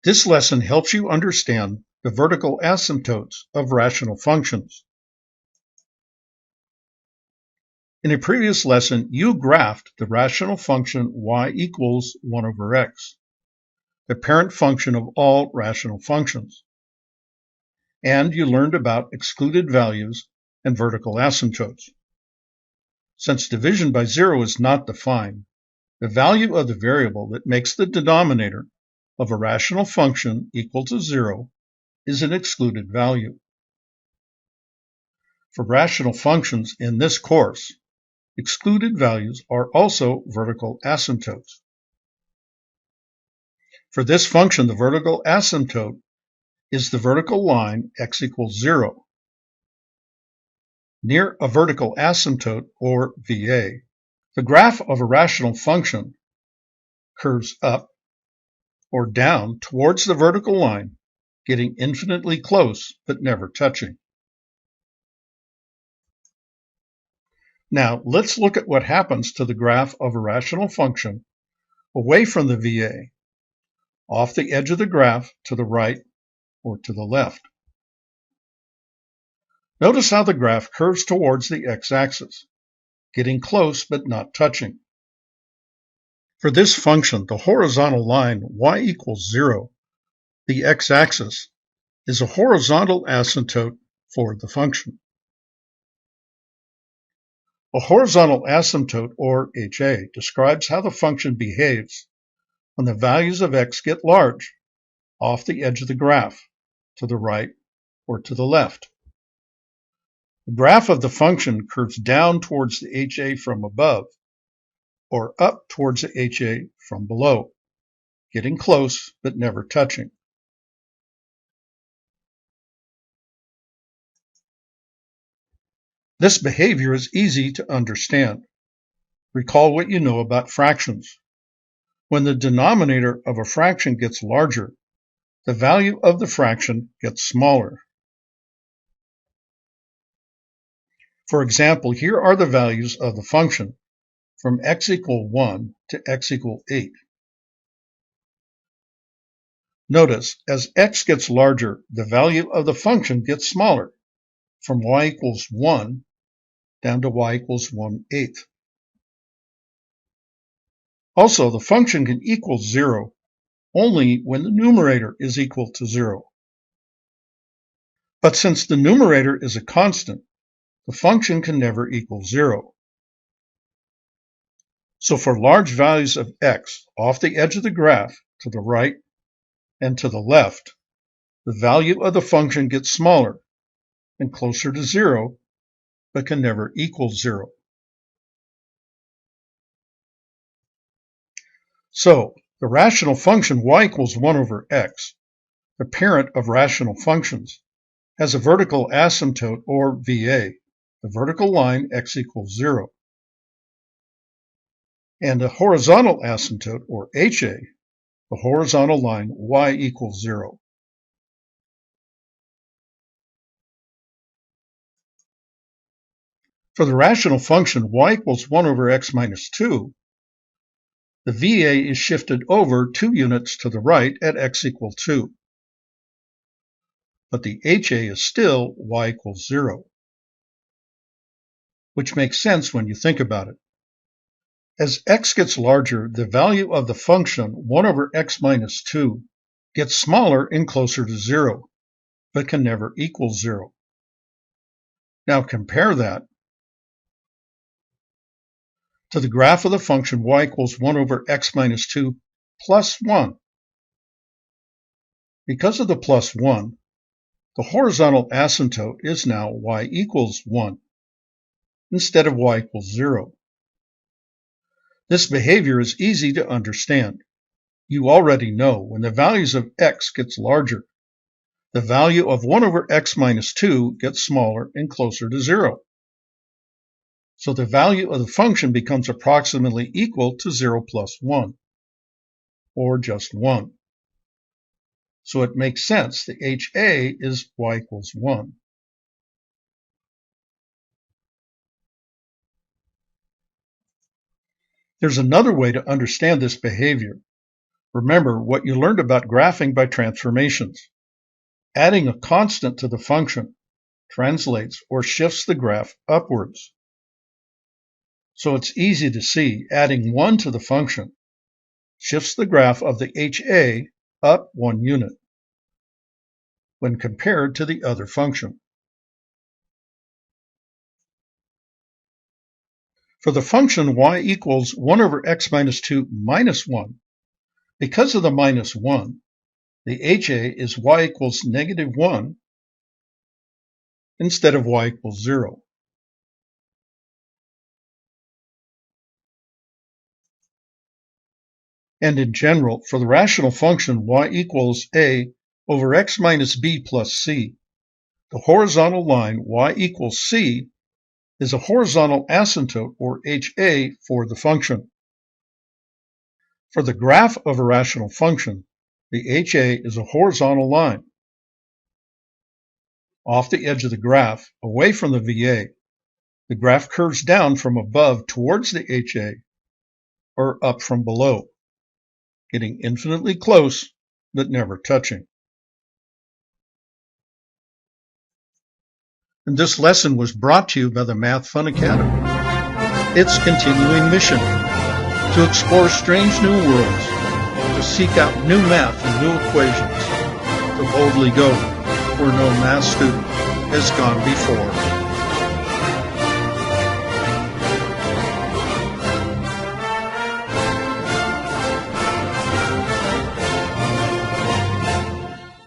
This lesson helps you understand the vertical asymptotes of rational functions. In a previous lesson, you graphed the rational function y equals 1 over x, the parent function of all rational functions. And you learned about excluded values and vertical asymptotes. Since division by zero is not defined, the value of the variable that makes the denominator of a rational function equal to 0 is an excluded value. For rational functions in this course, excluded values are also vertical asymptotes. For this function, the vertical asymptote is the vertical line x equals 0. Near a vertical asymptote, or VA, the graph of a rational function curves up or down towards the vertical line, getting infinitely close but never touching. Now, let's look at what happens to the graph of a rational function away from the VA, off the edge of the graph to the right or to the left. Notice how the graph curves towards the x-axis, getting close but not touching. For this function, the horizontal line y equals 0, the x-axis, is a horizontal asymptote for the function. A horizontal asymptote, or HA, describes how the function behaves when the values of x get large, off the edge of the graph, to the right or to the left. The graph of the function curves down towards the HA from above, or up towards the HA from below, getting close but never touching. This behavior is easy to understand. Recall what you know about fractions. When the denominator of a fraction gets larger, the value of the fraction gets smaller. For example, here are the values of the function from x equal 1 to x equal 8. Notice, as x gets larger, the value of the function gets smaller, from y equals 1 down to y equals 1/8. Also, the function can equal 0 only when the numerator is equal to 0. But since the numerator is a constant, the function can never equal 0. So for large values of x off the edge of the graph to the right and to the left, the value of the function gets smaller and closer to 0, but can never equal 0. So the rational function y equals 1 over x, the parent of rational functions, has a vertical asymptote, or VA, the vertical line x equals 0, and a horizontal asymptote, or HA, the horizontal line y equals 0. For the rational function y equals 1 over x minus 2, the VA is shifted over 2 units to the right at x equals 2. But the HA is still y equals 0, which makes sense when you think about it. As x gets larger, the value of the function 1 over x minus 2 gets smaller and closer to 0, but can never equal 0. Now compare that to the graph of the function y equals 1 over x minus 2 plus 1. Because of the plus 1, the horizontal asymptote is now y equals 1 instead of y equals 0. This behavior is easy to understand. You already know when the values of x gets larger, the value of 1 over x minus 2 gets smaller and closer to 0. So the value of the function becomes approximately equal to 0 plus 1, or just 1. So it makes sense the HA is y equals 1. There's another way to understand this behavior. Remember what you learned about graphing by transformations. Adding a constant to the function translates or shifts the graph upwards. So it's easy to see adding 1 to the function shifts the graph of the HA up 1 unit when compared to the other function. For the function y equals 1 over x minus 2 minus 1, because of the minus 1, the HA is y equals negative 1 instead of y equals 0. And in general, for the rational function y equals a over x minus b plus c, the horizontal line y equals c is a horizontal asymptote, or HA, for the function. For the graph of a rational function, the HA is a horizontal line. Off the edge of the graph, away from the VA, the graph curves down from above towards the HA, or up from below, getting infinitely close, but never touching. And this lesson was brought to you by the Math Fun Academy. Its continuing mission: to explore strange new worlds, to seek out new math and new equations, to boldly go where no math student has gone before.